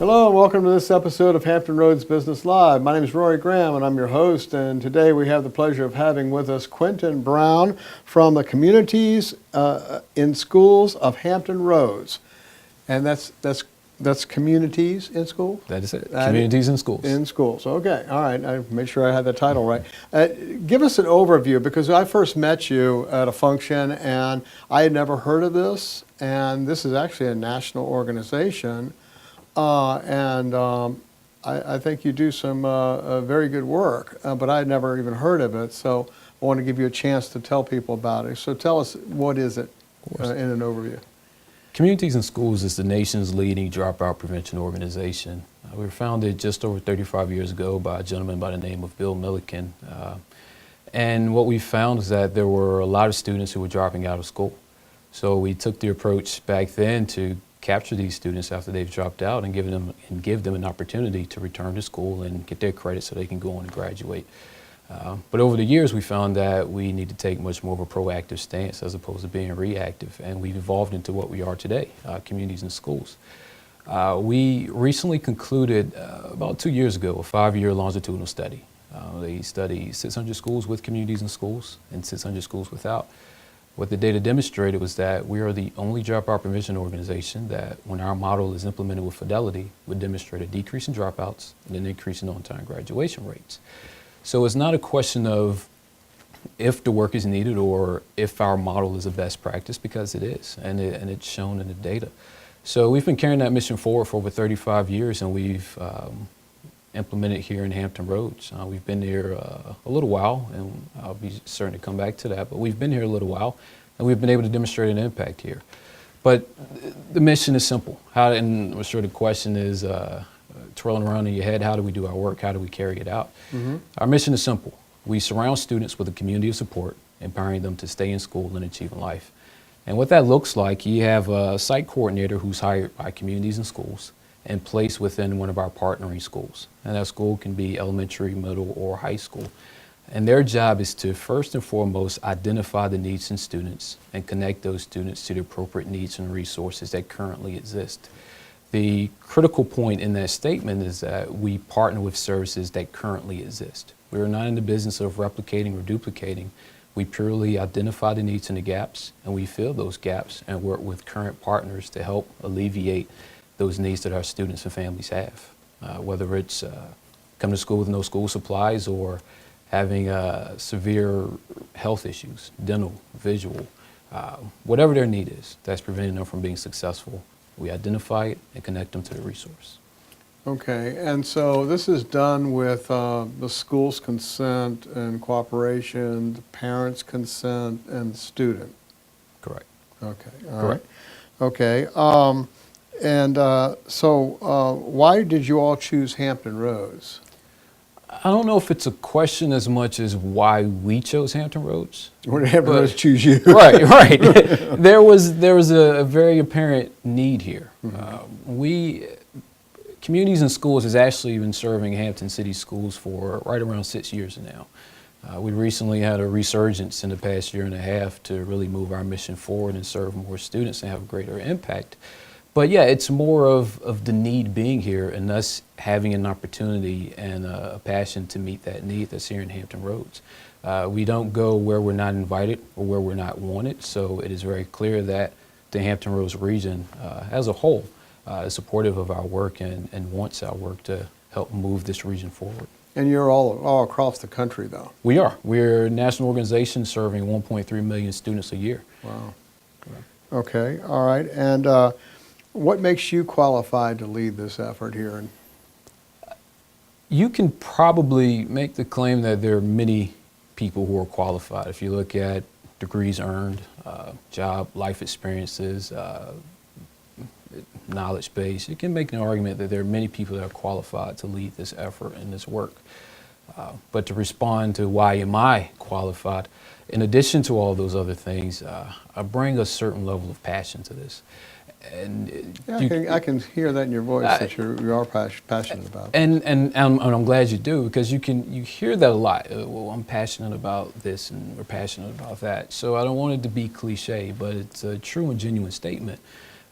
Hello and welcome to this episode of Hampton Roads Business Live. My name is Rory Graham and I'm your host, and today we have the pleasure of having with us Quentin Brown from the Communities in Schools of Hampton Roads. And that's communities in schools? That is it. Communities in schools. In schools. Okay. All right. I made sure I had the title right. Give us an overview, because I first met you at a function and I had never heard of this. And this is actually a national organization. I think you do some very good work, but I had never even heard of it. So I want to give you a chance to tell people about it. So tell us, what is it in an overview? Communities in Schools is the nation's leading dropout prevention organization. We were founded just over 35 years ago by a gentleman by the name of Bill Milliken. And what we found is that there were a lot of students who were dropping out of school. So we took the approach back then to capture these students after they've dropped out and give them an opportunity to return to school and get their credit so they can go on and graduate. But over the years, we found that we need to take much more of a proactive stance as opposed to being reactive, and we've evolved into what we are today, Communities in Schools. We recently concluded about 2 years ago a 5-year longitudinal study. They studied 600 schools with Communities in Schools and 600 schools without. What the data demonstrated was that we are the only dropout prevention organization that, when our model is implemented with fidelity, would demonstrate a decrease in dropouts and an increase in on-time graduation rates. So it's not a question of if the work is needed or if our model is a best practice, because it is, and it's shown in the data. So we've been carrying that mission forward for over 35 years, and we've implemented here in Hampton Roads. We've been here a little while, and I'll be certain to come back to that, but we've been here a little while, and we've been able to demonstrate an impact here. But the mission is simple. And I'm sure the question is, twirling around in your head, how do we do our work? How do we carry it out? Mm-hmm. Our mission is simple. We surround students with a community of support, empowering them to stay in school and achieve in life. And what that looks like, you have a site coordinator who's hired by Communities in Schools and placed within one of our partnering schools. And that school can be elementary, middle, or high school. And their job is to, first and foremost, identify the needs in students and connect those students to the appropriate needs and resources that currently exist. The critical point in that statement is that we partner with services that currently exist. We are not in the business of replicating or duplicating. We purely identify the needs and the gaps, and we fill those gaps and work with current partners to help alleviate those needs that our students and families have. Whether it's coming to school with no school supplies or having severe health issues, dental, visual, whatever their need is that's preventing them from being successful. We identify it and connect them to the resource. Okay, and so this is done with the school's consent and cooperation, the parents' consent, and the student? Correct. Okay, Correct. Okay, why did you all choose Hampton Roads? I don't know if it's a question as much as why we chose Hampton Roads. Or did Hampton Roads choose you? Right. There was a very apparent need here. Mm-hmm. Communities in Schools has actually been serving Hampton City schools for right around 6 years now. We recently had a resurgence in the past year and a half to really move our mission forward and serve more students and have greater impact. But yeah, it's more of the need being here and us having an opportunity and a passion to meet that need that's here in Hampton Roads. We don't go where we're not invited or where we're not wanted, so it is very clear that the Hampton Roads region as a whole is supportive of our work and wants our work to help move this region forward. And you're all across the country, though? We are. We're a national organization serving 1.3 million students a year. Wow. Okay, all right. And what makes you qualified to lead this effort here? You can probably make the claim that there are many people who are qualified. If you look at degrees earned, job, life experiences, knowledge base, you can make an argument that there are many people that are qualified to lead this effort and this work. But to respond to why am I qualified, in addition to all those other things, I bring a certain level of passion to this. And yeah, I can hear that in your voice that you are passionate about. And I'm glad you do, because you hear that a lot. Well, I'm passionate about this and we're passionate about that. So I don't want it to be cliche, but it's a true and genuine statement.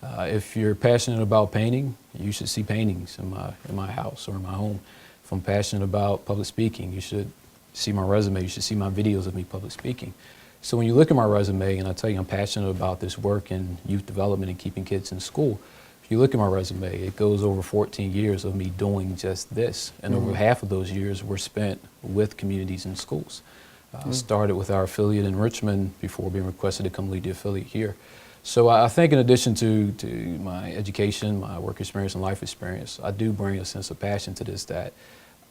If you're passionate about painting, you should see paintings in my house or in my home. If I'm passionate about public speaking, you should see my resume. You should see my videos of me public speaking. So when you look at my resume, and I tell you I'm passionate about this work in youth development and keeping kids in school, if you look at my resume, it goes over 14 years of me doing just this. And over half of those years were spent with communities and schools. Started with our affiliate in Richmond before being requested to come lead the affiliate here. So I think in addition to my education, my work experience and life experience, I do bring a sense of passion to this that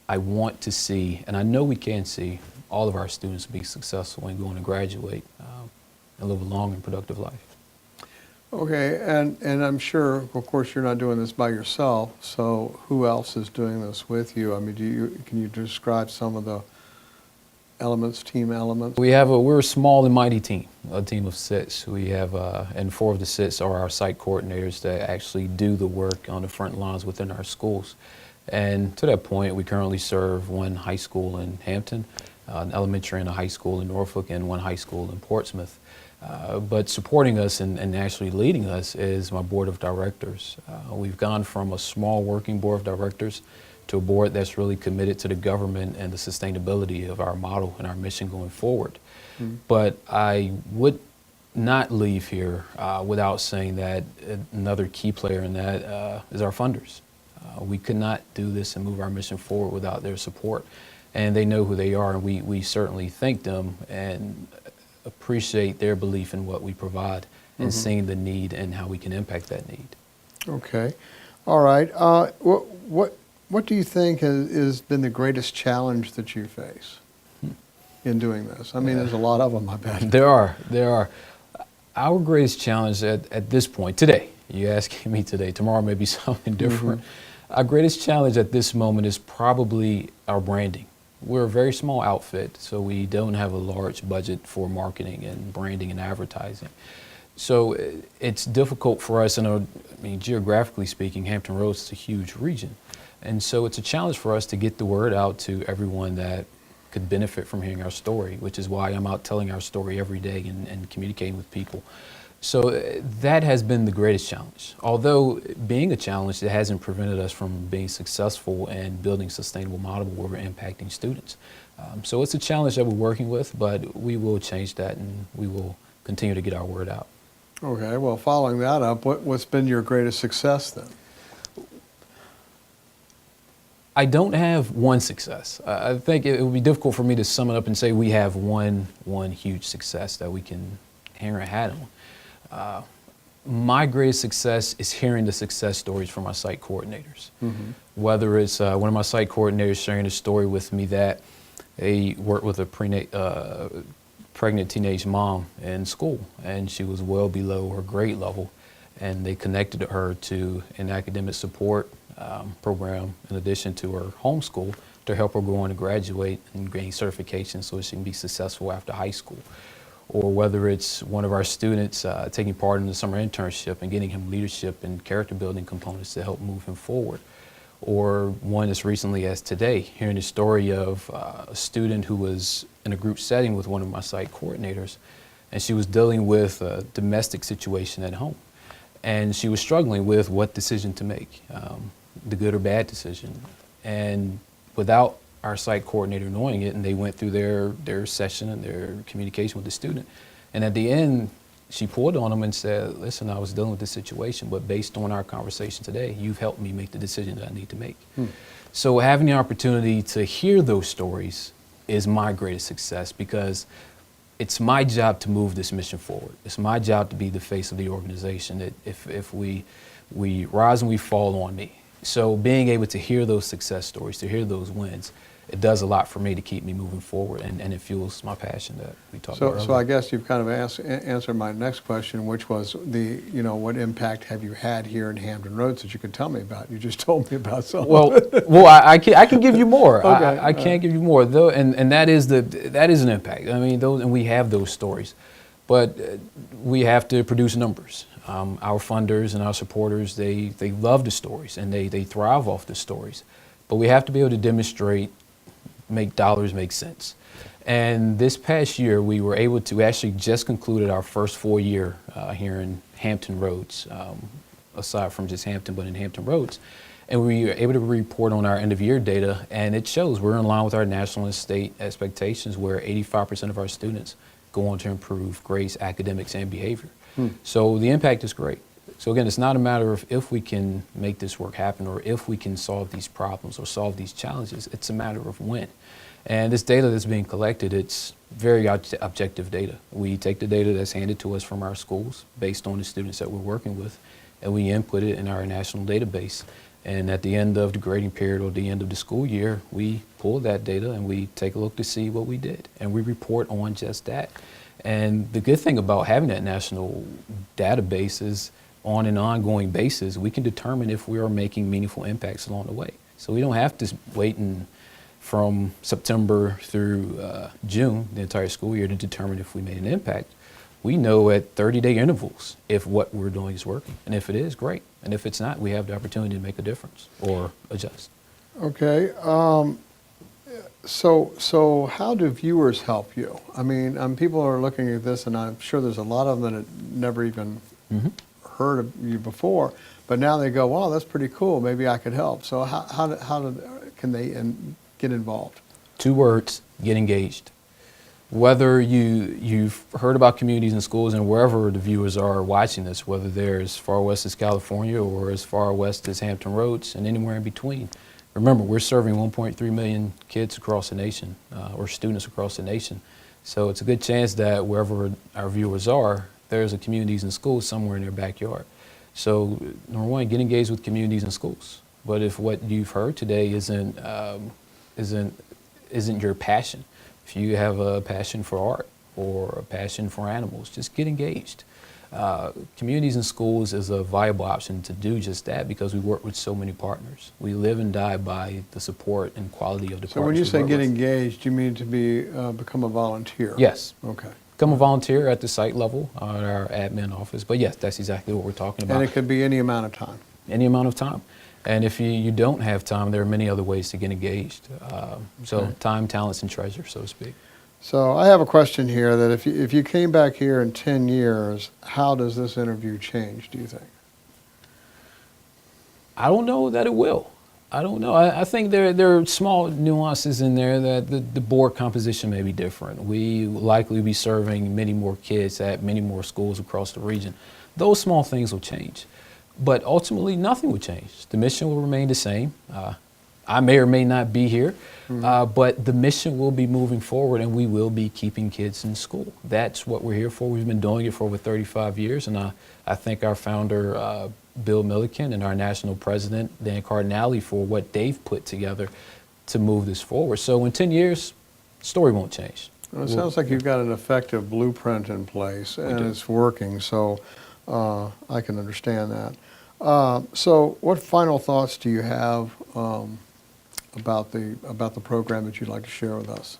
I want to see, and I know we can see, all of our students be successful and go on to graduate and live a long and productive life. Okay, and I'm sure, of course, you're not doing this by yourself, so who else is doing this with you? I mean, can you describe some of the elements, team elements? We're a small and mighty team, a team of 6. We have, and 4 of the 6 are our site coordinators that actually do the work on the front lines within our schools. And to that point, we currently serve 1 high school in Hampton, an elementary and a high school in Norfolk, and 1 high school in Portsmouth. But supporting us and actually leading us is my board of directors. We've gone from a small working board of directors to a board that's really committed to the government and the sustainability of our model and our mission going forward. But I would not leave here without saying that another key player in that is our funders. We could not do this and move our mission forward without their support. And they know who they are, and we certainly thank them and appreciate their belief in what we provide and seeing the need and how we can impact that need. Okay. All right. What do you think has been the greatest challenge that you face in doing this? I mean, there's a lot of them, I bet. There are. Our greatest challenge at this point, today, you're asking me today, tomorrow may be something different. Our greatest challenge at this moment is probably our branding. We're a very small outfit, so we don't have a large budget for marketing and branding and advertising. So it's difficult for us, geographically speaking, Hampton Roads is a huge region. And so it's a challenge for us to get the word out to everyone that could benefit from hearing our story, which is why I'm out telling our story every day and communicating with people. So that has been the greatest challenge. Although being a challenge, it hasn't prevented us from being successful and building a sustainable model where we're impacting students. So it's a challenge that we're working with, but we will change that and we will continue to get our word out. Okay, well, following that up, what's been your greatest success then? I don't have one success. I think it would be difficult for me to sum it up and say we have one huge success that we can hang our hat on. My greatest success is hearing the success stories from my site coordinators. Whether it's one of my site coordinators sharing a story with me that they worked with a pregnant teenage mom in school, and she was well below her grade level, and they connected her to an academic support program in addition to her homeschool to help her go on to graduate and gain certification so she can be successful after high school. Or whether it's one of our students taking part in the summer internship and getting him leadership and character building components to help move him forward. Or one as recently as today, hearing the story of a student who was in a group setting with one of my site coordinators, and she was dealing with a domestic situation at home. And she was struggling with what decision to make, the good or bad decision. And without our site coordinator knowing it, and they went through their session and their communication with the student. And at the end, she pulled on him and said, listen, I was dealing with this situation, but based on our conversation today, you've helped me make the decision that I need to make. So having the opportunity to hear those stories is my greatest success, because it's my job to move this mission forward. It's my job to be the face of the organization. That if we rise and we fall on me. So being able to hear those success stories, to hear those wins, it does a lot for me to keep me moving forward, and it fuels my passion that we talked about earlier. So I guess you've kind of answered my next question, which was what impact have you had here in Hampton Roads that you could tell me about? You just told me about some. Well, I can give you more. Okay. I can't give you more though, and that is an impact. I mean, and we have those stories, but we have to produce numbers. Our funders and our supporters, they love the stories and they thrive off the stories, but we have to be able to demonstrate, make dollars make sense. And this past year, we were able to actually just concluded our first full year here in Hampton Roads, aside from just Hampton, but in Hampton Roads. And we were able to report on our end of year data, and it shows we're in line with our national and state expectations, where 85% of our students go on to improve grades, academics, and behavior. So the impact is great. So again, it's not a matter of if we can make this work happen or if we can solve these problems or solve these challenges. It's a matter of when. And this data that's being collected, it's very objective data. We take the data that's handed to us from our schools based on the students that we're working with, and we input it in our national database. And at the end of the grading period or the end of the school year, we pull that data and we take a look to see what we did. And we report on just that. And the good thing about having that national database is on an ongoing basis, we can determine if we are making meaningful impacts along the way. So we don't have to wait from September through June, the entire school year, to determine if we made an impact. We know at 30-day intervals if what we're doing is working. And if it is, great. And if it's not, we have the opportunity to make a difference or adjust. Okay. So how do viewers help you? I mean, people are looking at this, and I'm sure there's a lot of them that had never even heard of you before, but now they go, wow, that's pretty cool. Maybe I could help. So can they get involved? 2 words: get engaged. Whether you've heard about communities and schools, and wherever the viewers are watching this, whether they're as far west as California or as far west as Hampton Roads and anywhere in between, remember, we're serving 1.3 million kids across the nation, or students across the nation. So it's a good chance that wherever our viewers are, there's a communities and schools somewhere in their backyard. So number one, get engaged with communities and schools. But if what you've heard today isn't your passion, if you have a passion for art or a passion for animals, just get engaged. Communities and schools is a viable option to do just that, because we work with so many partners. We live and die by the support and quality of the partners. So when you say get engaged, you mean to become a volunteer? Yes. Okay. Become a volunteer at the site level, at our admin office. But yes, that's exactly what we're talking about. And it could be any amount of time? Any amount of time. And if you don't have time, there are many other ways to get engaged. So time, talents, and treasure, so to speak. So I have a question here that if you came back here in 10 years, how does this interview change, do you think? I don't know that it will. I don't know. I think there are small nuances in there that the board composition may be different. We will likely be serving many more kids at many more schools across the region. Those small things will change. But ultimately, nothing will change. The mission will remain the same. I may or may not be here, but the mission will be moving forward, and we will be keeping kids in school. That's what we're here for. We've been doing it for over 35 years, and I thank our founder, Bill Milliken, and our national president, Dan Cardinale, for what they've put together to move this forward. So in 10 years, the story won't change. Well, it sounds like you've got an effective blueprint in place, and it's working, so I can understand that. So what final thoughts do you have about the program that you'd like to share with us?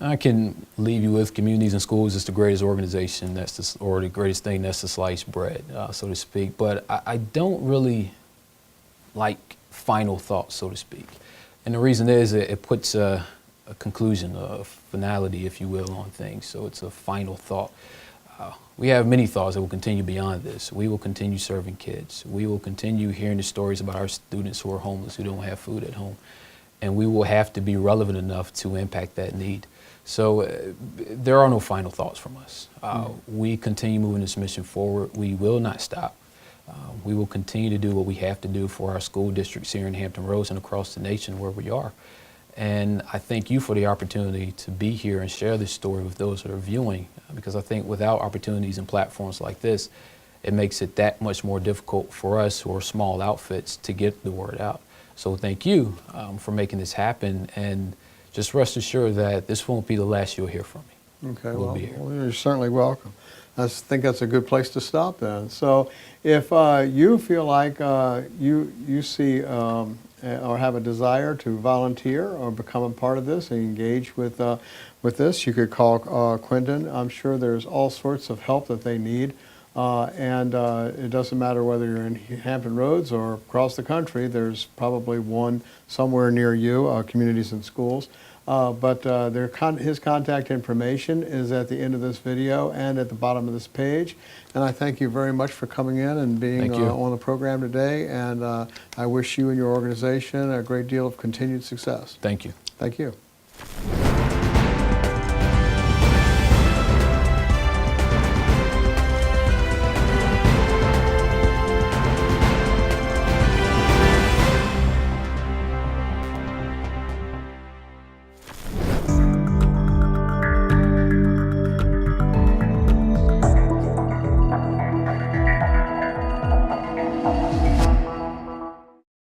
I can leave you with communities and schools is the greatest organization or the greatest thing that's to slice bread, so to speak. But I don't really like final thoughts, so to speak. And the reason is it puts a conclusion, a finality, if you will, on things. So it's a final thought. We have many thoughts that will continue beyond this. We will continue serving kids. We will continue hearing the stories about our students who are homeless, who don't have food at home. And we will have to be relevant enough to impact that need. So there are no final thoughts from us. We continue moving this mission forward. We will not stop. We will continue to do what we have to do for our school districts here in Hampton Roads and across the nation where we are. And I thank you for the opportunity to be here and share this story with those that are viewing, because I think without opportunities and platforms like this, it makes it that much more difficult for us who are small outfits to get the word out. So thank you for making this happen, and just rest assured that this won't be the last you'll hear from me. Okay, well, you're certainly welcome. I think that's a good place to stop then. So if you feel like you see or have a desire to volunteer or become a part of this and engage with this, you could call Quentin. I'm sure there's all sorts of help that they need It doesn't matter whether you're in Hampton Roads or across the country, there's probably one somewhere near you, Communities and Schools. His contact information is at the end of this video and at the bottom of this page. And I thank you very much for coming in and being on the program today. And I wish you and your organization a great deal of continued success. Thank you. Thank you.